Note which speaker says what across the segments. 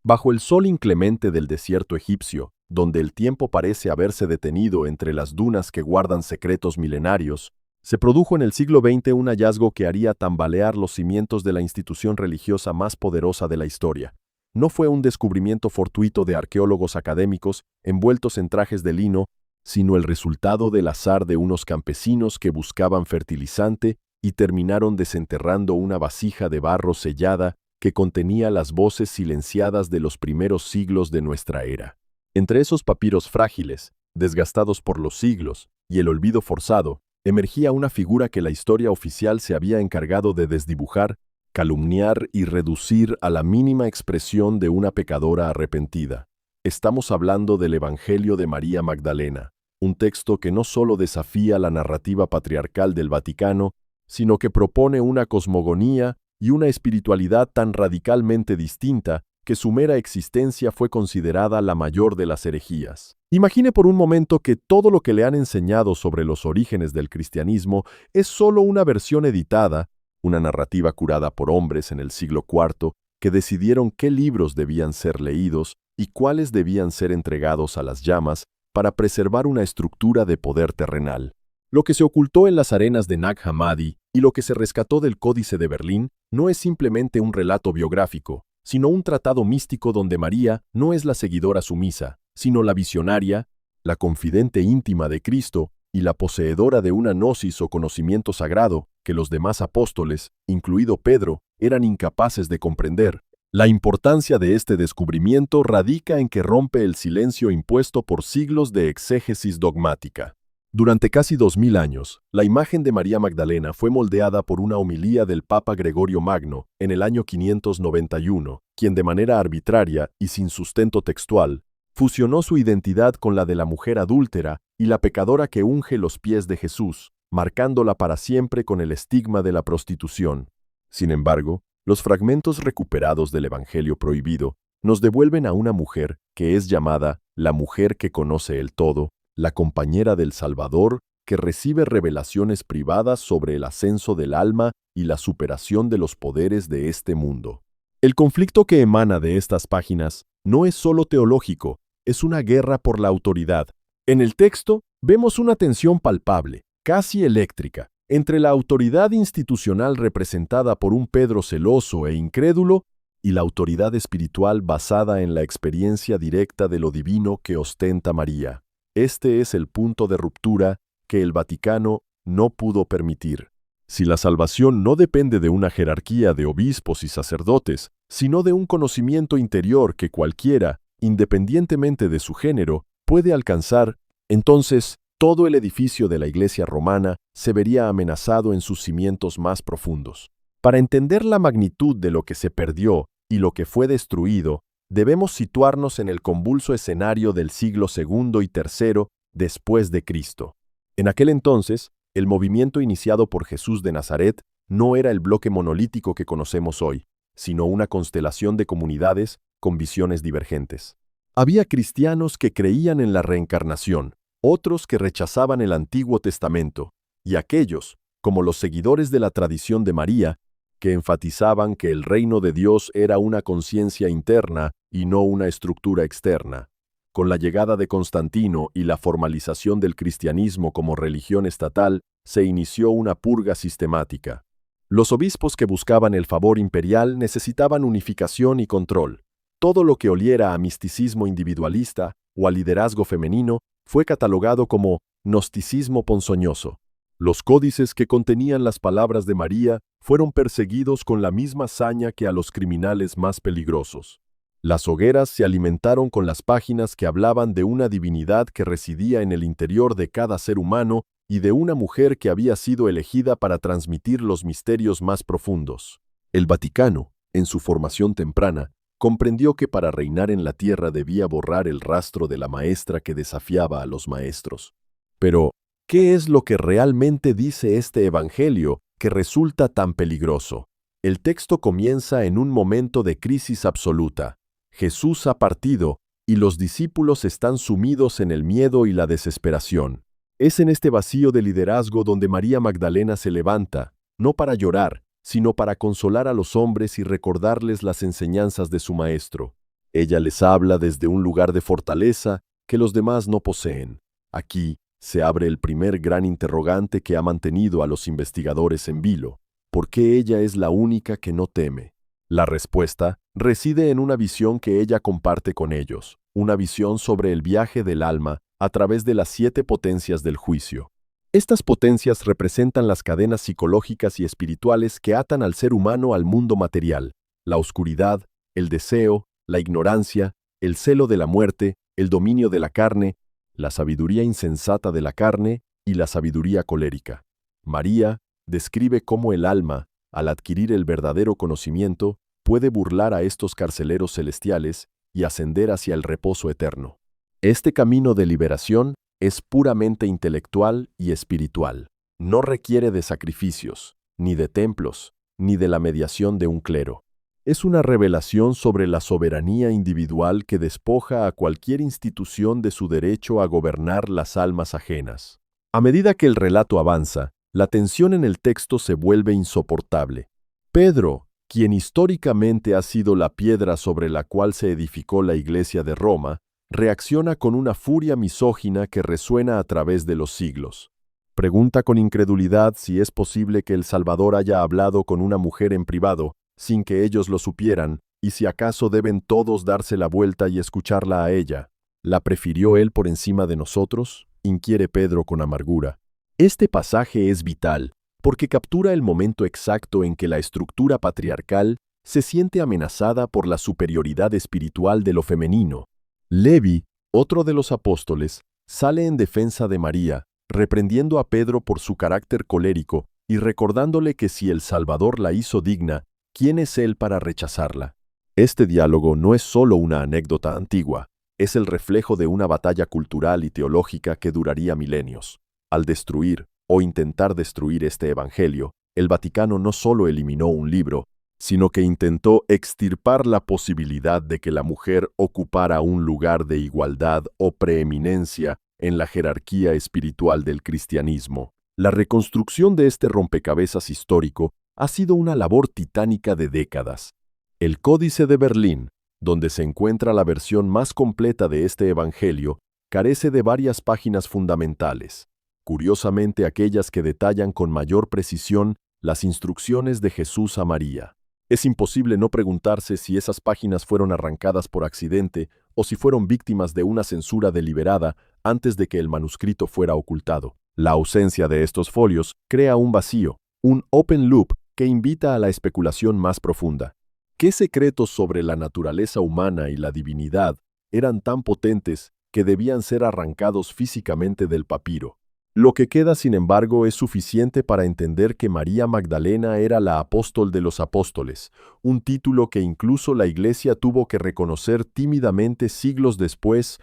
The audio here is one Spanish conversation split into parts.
Speaker 1: Bajo el sol inclemente del desierto egipcio, donde el tiempo parece haberse detenido entre las dunas que guardan secretos milenarios, se produjo en el siglo XX un hallazgo que haría tambalear los cimientos de la institución religiosa más poderosa de la historia. No fue un descubrimiento fortuito de arqueólogos académicos envueltos en trajes de lino, sino el resultado del azar de unos campesinos que buscaban fertilizante y terminaron desenterrando una vasija de barro sellada que contenía las voces silenciadas de los primeros siglos de nuestra era. Entre esos papiros frágiles, desgastados por los siglos, y el olvido forzado, emergía una figura que la historia oficial se había encargado de desdibujar, calumniar y reducir a la mínima expresión de una pecadora arrepentida. Estamos hablando del Evangelio de María Magdalena, un texto que no solo desafía la narrativa patriarcal del Vaticano, sino que propone una cosmogonía y una espiritualidad tan radicalmente distinta que su mera existencia fue considerada la mayor de las herejías. Imagine por un momento que todo lo que le han enseñado sobre los orígenes del cristianismo es solo una versión editada, una narrativa curada por hombres en el siglo IV que decidieron qué libros debían ser leídos y cuáles debían ser entregados a las llamas para preservar una estructura de poder terrenal. Lo que se ocultó en las arenas de Nag Hammadi y lo que se rescató del Códice de Berlín no es simplemente un relato biográfico, sino un tratado místico donde María no es la seguidora sumisa, sino la visionaria, la confidente íntima de Cristo y la poseedora de una gnosis o conocimiento sagrado que los demás apóstoles, incluido Pedro, eran incapaces de comprender. La importancia de este descubrimiento radica en que rompe el silencio impuesto por siglos de exégesis dogmática. Durante casi 2000 años, la imagen de María Magdalena fue moldeada por una homilía del Papa Gregorio Magno en el año 591, quien de manera arbitraria y sin sustento textual, fusionó su identidad con la de la mujer adúltera y la pecadora que unge los pies de Jesús, marcándola para siempre con el estigma de la prostitución. Sin embargo, los fragmentos recuperados del Evangelio prohibido nos devuelven a una mujer que es llamada la mujer que conoce el todo, la compañera del Salvador que recibe revelaciones privadas sobre el ascenso del alma y la superación de los poderes de este mundo. El conflicto que emana de estas páginas no es solo teológico, es una guerra por la autoridad. En el texto vemos una tensión palpable, casi eléctrica, entre la autoridad institucional representada por un Pedro celoso e incrédulo y la autoridad espiritual basada en la experiencia directa de lo divino que ostenta María. Este es el punto de ruptura que el Vaticano no pudo permitir. Si la salvación no depende de una jerarquía de obispos y sacerdotes, sino de un conocimiento interior que cualquiera, independientemente de su género, puede alcanzar, entonces todo el edificio de la Iglesia romana se vería amenazado en sus cimientos más profundos. Para entender la magnitud de lo que se perdió y lo que fue destruido, debemos situarnos en el convulso escenario del siglo II y III después de Cristo. En aquel entonces, el movimiento iniciado por Jesús de Nazaret no era el bloque monolítico que conocemos hoy, sino una constelación de comunidades con visiones divergentes. Había cristianos que creían en la reencarnación, otros que rechazaban el Antiguo Testamento, y aquellos, como los seguidores de la tradición de María, que enfatizaban que el reino de Dios era una conciencia interna y no una estructura externa. Con la llegada de Constantino y la formalización del cristianismo como religión estatal, se inició una purga sistemática. Los obispos que buscaban el favor imperial necesitaban unificación y control. Todo lo que oliera a misticismo individualista o a liderazgo femenino fue catalogado como gnosticismo ponzoñoso. Los códices que contenían las palabras de María fueron perseguidos con la misma saña que a los criminales más peligrosos. Las hogueras se alimentaron con las páginas que hablaban de una divinidad que residía en el interior de cada ser humano y de una mujer que había sido elegida para transmitir los misterios más profundos. El Vaticano, en su formación temprana, comprendió que para reinar en la tierra debía borrar el rastro de la maestra que desafiaba a los maestros. Pero, ¿qué es lo que realmente dice este evangelio que resulta tan peligroso? El texto comienza en un momento de crisis absoluta. Jesús ha partido y los discípulos están sumidos en el miedo y la desesperación. Es en este vacío de liderazgo donde María Magdalena se levanta, no para llorar, sino para consolar a los hombres y recordarles las enseñanzas de su Maestro. Ella les habla desde un lugar de fortaleza que los demás no poseen. Aquí se abre el primer gran interrogante que ha mantenido a los investigadores en vilo. ¿Por qué ella es la única que no teme? La respuesta reside en una visión que ella comparte con ellos, una visión sobre el viaje del alma a través de las 7 potencias del juicio. Estas potencias representan las cadenas psicológicas y espirituales que atan al ser humano al mundo material, la oscuridad, el deseo, la ignorancia, el celo de la muerte, el dominio de la carne, la sabiduría insensata de la carne y la sabiduría colérica. María describe cómo el alma, al adquirir el verdadero conocimiento, puede burlar a estos carceleros celestiales y ascender hacia el reposo eterno. Este camino de liberación es puramente intelectual y espiritual. No requiere de sacrificios, ni de templos, ni de la mediación de un clero. Es una revelación sobre la soberanía individual que despoja a cualquier institución de su derecho a gobernar las almas ajenas. A medida que el relato avanza, la tensión en el texto se vuelve insoportable. Pedro, quien históricamente ha sido la piedra sobre la cual se edificó la Iglesia de Roma, reacciona con una furia misógina que resuena a través de los siglos. Pregunta con incredulidad si es posible que el Salvador haya hablado con una mujer en privado, sin que ellos lo supieran, y si acaso deben todos darse la vuelta y escucharla a ella. ¿La prefirió él por encima de nosotros?, inquiere Pedro con amargura. Este pasaje es vital, porque captura el momento exacto en que la estructura patriarcal se siente amenazada por la superioridad espiritual de lo femenino. Levi, otro de los apóstoles, sale en defensa de María, reprendiendo a Pedro por su carácter colérico y recordándole que si el Salvador la hizo digna, ¿quién es él para rechazarla? Este diálogo no es solo una anécdota antigua, es el reflejo de una batalla cultural y teológica que duraría milenios. Al destruir o intentar destruir este evangelio, el Vaticano no solo eliminó un libro, sino que intentó extirpar la posibilidad de que la mujer ocupara un lugar de igualdad o preeminencia en la jerarquía espiritual del cristianismo. La reconstrucción de este rompecabezas histórico ha sido una labor titánica de décadas. El Códice de Berlín, donde se encuentra la versión más completa de este evangelio, carece de varias páginas fundamentales, curiosamente aquellas que detallan con mayor precisión las instrucciones de Jesús a María. Es imposible no preguntarse si esas páginas fueron arrancadas por accidente o si fueron víctimas de una censura deliberada antes de que el manuscrito fuera ocultado. La ausencia de estos folios crea un vacío, un open loop que invita a la especulación más profunda. ¿Qué secretos sobre la naturaleza humana y la divinidad eran tan potentes que debían ser arrancados físicamente del papiro? Lo que queda, sin embargo, es suficiente para entender que María Magdalena era la apóstol de los apóstoles, un título que incluso la Iglesia tuvo que reconocer tímidamente siglos después,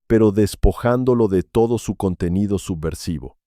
Speaker 1: pero despojándolo de todo su contenido subversivo.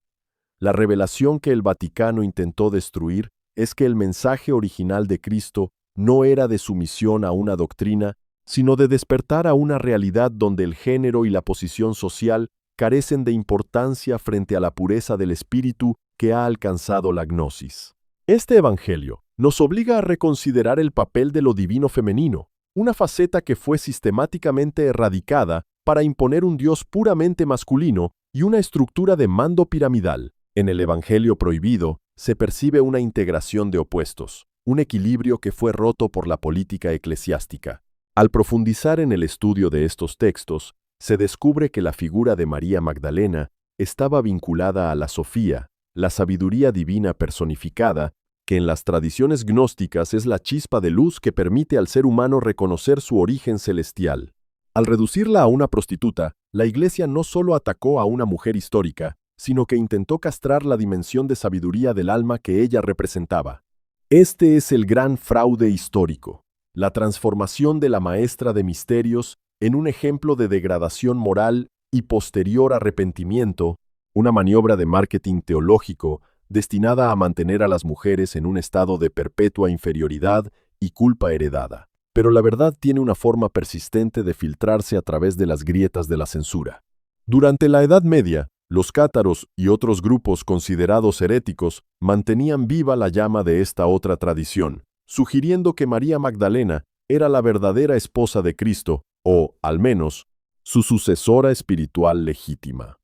Speaker 1: La revelación que el Vaticano intentó destruir es que el mensaje original de Cristo no era de sumisión a una doctrina, sino de despertar a una realidad donde el género y la posición social carecen de importancia frente a la pureza del espíritu que ha alcanzado la gnosis. Este evangelio nos obliga a reconsiderar el papel de lo divino femenino, una faceta que fue sistemáticamente erradicada para imponer un Dios puramente masculino y una estructura de mando piramidal. En el evangelio prohibido se percibe una integración de opuestos, un equilibrio que fue roto por la política eclesiástica. Al profundizar en el estudio de estos textos, se descubre que la figura de María Magdalena estaba vinculada a la Sofía, la sabiduría divina personificada, que en las tradiciones gnósticas es la chispa de luz que permite al ser humano reconocer su origen celestial. Al reducirla a una prostituta, la Iglesia no solo atacó a una mujer histórica, sino que intentó castrar la dimensión de sabiduría del alma que ella representaba. Este es el gran fraude histórico, la transformación de la maestra de misterios en un ejemplo de degradación moral y posterior arrepentimiento, una maniobra de marketing teológico destinada a mantener a las mujeres en un estado de perpetua inferioridad y culpa heredada. Pero la verdad tiene una forma persistente de filtrarse a través de las grietas de la censura. Durante la Edad Media, los cátaros y otros grupos considerados heréticos mantenían viva la llama de esta otra tradición, sugiriendo que María Magdalena era la verdadera esposa de Cristo o, al menos, su sucesora espiritual legítima.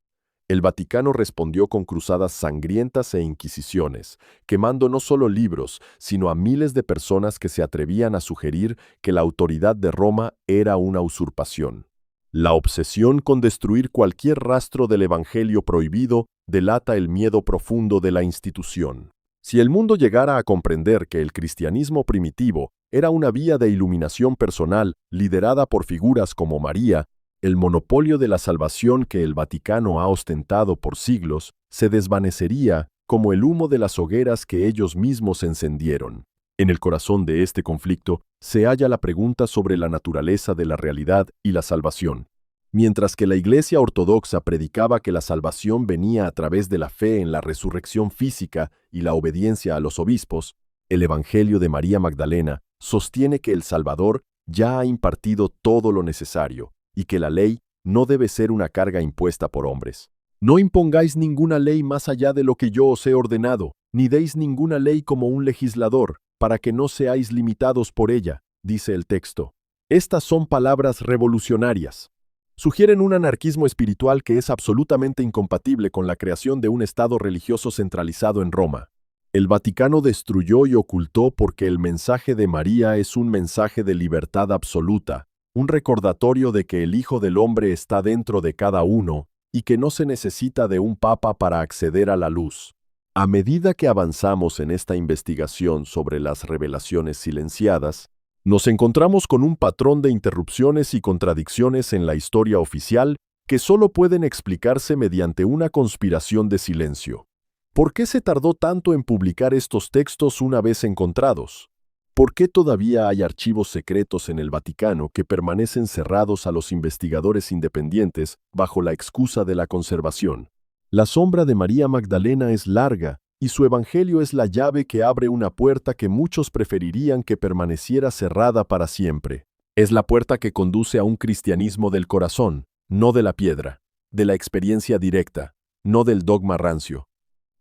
Speaker 1: El Vaticano respondió con cruzadas sangrientas e inquisiciones, quemando no solo libros, sino a miles de personas que se atrevían a sugerir que la autoridad de Roma era una usurpación. La obsesión con destruir cualquier rastro del Evangelio prohibido delata el miedo profundo de la institución. Si el mundo llegara a comprender que el cristianismo primitivo era una vía de iluminación personal liderada por figuras como María, el monopolio de la salvación que el Vaticano ha ostentado por siglos se desvanecería como el humo de las hogueras que ellos mismos encendieron. En el corazón de este conflicto se halla la pregunta sobre la naturaleza de la realidad y la salvación. Mientras que la Iglesia ortodoxa predicaba que la salvación venía a través de la fe en la resurrección física y la obediencia a los obispos, el Evangelio de María Magdalena sostiene que el Salvador ya ha impartido todo lo necesario y que la ley no debe ser una carga impuesta por hombres. No impongáis ninguna ley más allá de lo que yo os he ordenado, ni deis ninguna ley como un legislador, para que no seáis limitados por ella, dice el texto. Estas son palabras revolucionarias. Sugieren un anarquismo espiritual que es absolutamente incompatible con la creación de un Estado religioso centralizado en Roma. El Vaticano destruyó y ocultó porque el mensaje de María es un mensaje de libertad absoluta, un recordatorio de que el Hijo del Hombre está dentro de cada uno y que no se necesita de un papa para acceder a la luz. A medida que avanzamos en esta investigación sobre las revelaciones silenciadas, nos encontramos con un patrón de interrupciones y contradicciones en la historia oficial que solo pueden explicarse mediante una conspiración de silencio. ¿Por qué se tardó tanto en publicar estos textos una vez encontrados? ¿Por qué todavía hay archivos secretos en el Vaticano que permanecen cerrados a los investigadores independientes bajo la excusa de la conservación? La sombra de María Magdalena es larga y su evangelio es la llave que abre una puerta que muchos preferirían que permaneciera cerrada para siempre. Es la puerta que conduce a un cristianismo del corazón, no de la piedra, de la experiencia directa, no del dogma rancio.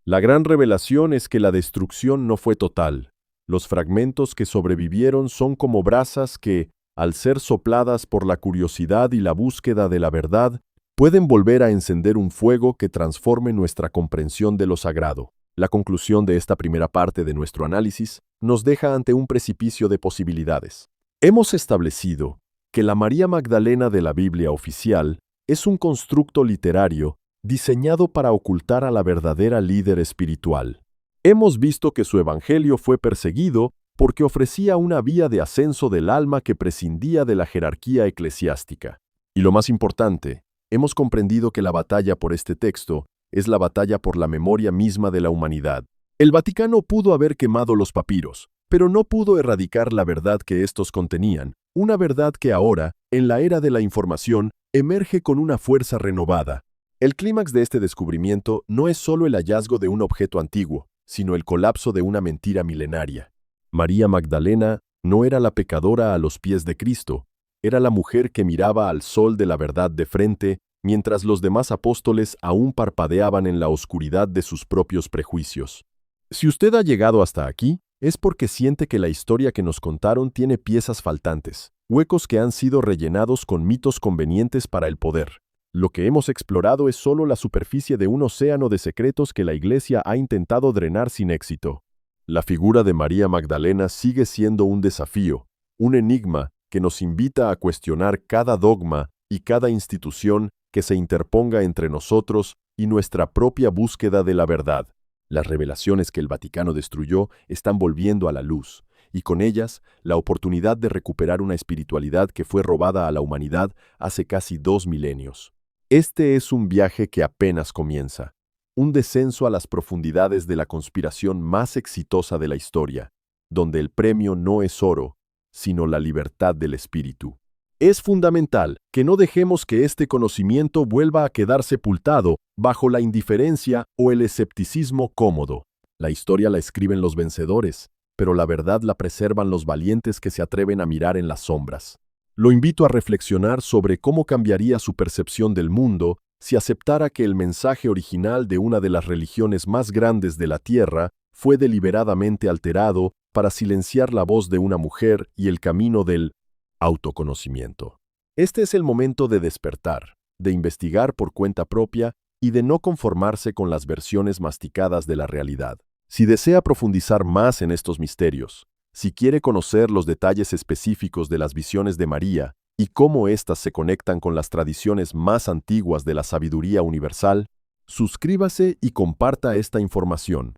Speaker 1: La gran revelación es que la destrucción no fue total. Los fragmentos que sobrevivieron son como brasas que, al ser sopladas por la curiosidad y la búsqueda de la verdad, pueden volver a encender un fuego que transforme nuestra comprensión de lo sagrado. La conclusión de esta primera parte de nuestro análisis nos deja ante un precipicio de posibilidades. Hemos establecido que la María Magdalena de la Biblia oficial es un constructo literario diseñado para ocultar a la verdadera líder espiritual. Hemos visto que su evangelio fue perseguido porque ofrecía una vía de ascenso del alma que prescindía de la jerarquía eclesiástica. Y lo más importante, hemos comprendido que la batalla por este texto es la batalla por la memoria misma de la humanidad. El Vaticano pudo haber quemado los papiros, pero no pudo erradicar la verdad que estos contenían, una verdad que ahora, en la era de la información, emerge con una fuerza renovada. El clímax de este descubrimiento no es solo el hallazgo de un objeto antiguo, sino el colapso de una mentira milenaria. María Magdalena no era la pecadora a los pies de Cristo, era la mujer que miraba al sol de la verdad de frente, mientras los demás apóstoles aún parpadeaban en la oscuridad de sus propios prejuicios. Si usted ha llegado hasta aquí, es porque siente que la historia que nos contaron tiene piezas faltantes, huecos que han sido rellenados con mitos convenientes para el poder. Lo que hemos explorado es solo la superficie de un océano de secretos que la Iglesia ha intentado drenar sin éxito. La figura de María Magdalena sigue siendo un desafío, un enigma que nos invita a cuestionar cada dogma y cada institución que se interponga entre nosotros y nuestra propia búsqueda de la verdad. Las revelaciones que el Vaticano destruyó están volviendo a la luz, y con ellas la oportunidad de recuperar una espiritualidad que fue robada a la humanidad hace casi 2 milenios. Este es un viaje que apenas comienza, un descenso a las profundidades de la conspiración más exitosa de la historia, donde el premio no es oro, sino la libertad del espíritu. Es fundamental que no dejemos que este conocimiento vuelva a quedar sepultado bajo la indiferencia o el escepticismo cómodo. La historia la escriben los vencedores, pero la verdad la preservan los valientes que se atreven a mirar en las sombras. Lo invito a reflexionar sobre cómo cambiaría su percepción del mundo si aceptara que el mensaje original de una de las religiones más grandes de la Tierra fue deliberadamente alterado para silenciar la voz de una mujer y el camino del autoconocimiento. Este es el momento de despertar, de investigar por cuenta propia y de no conformarse con las versiones masticadas de la realidad. Si desea profundizar más en estos misterios, si quiere conocer los detalles específicos de las visiones de María y cómo éstas se conectan con las tradiciones más antiguas de la sabiduría universal, suscríbase y comparta esta información.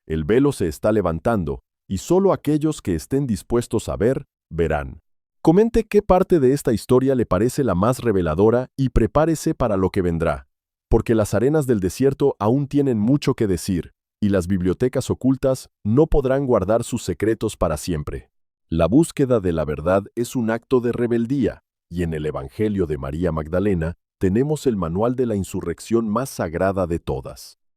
Speaker 1: El velo se está levantando y solo aquellos que estén dispuestos a ver, verán. Comente qué parte de esta historia le parece la más reveladora y prepárese para lo que vendrá, porque las arenas del desierto aún tienen mucho que decir y las bibliotecas ocultas no podrán guardar sus secretos para siempre. La búsqueda de la verdad es un acto de rebeldía, y en el Evangelio de María Magdalena tenemos el manual de la insurrección más sagrada de todas.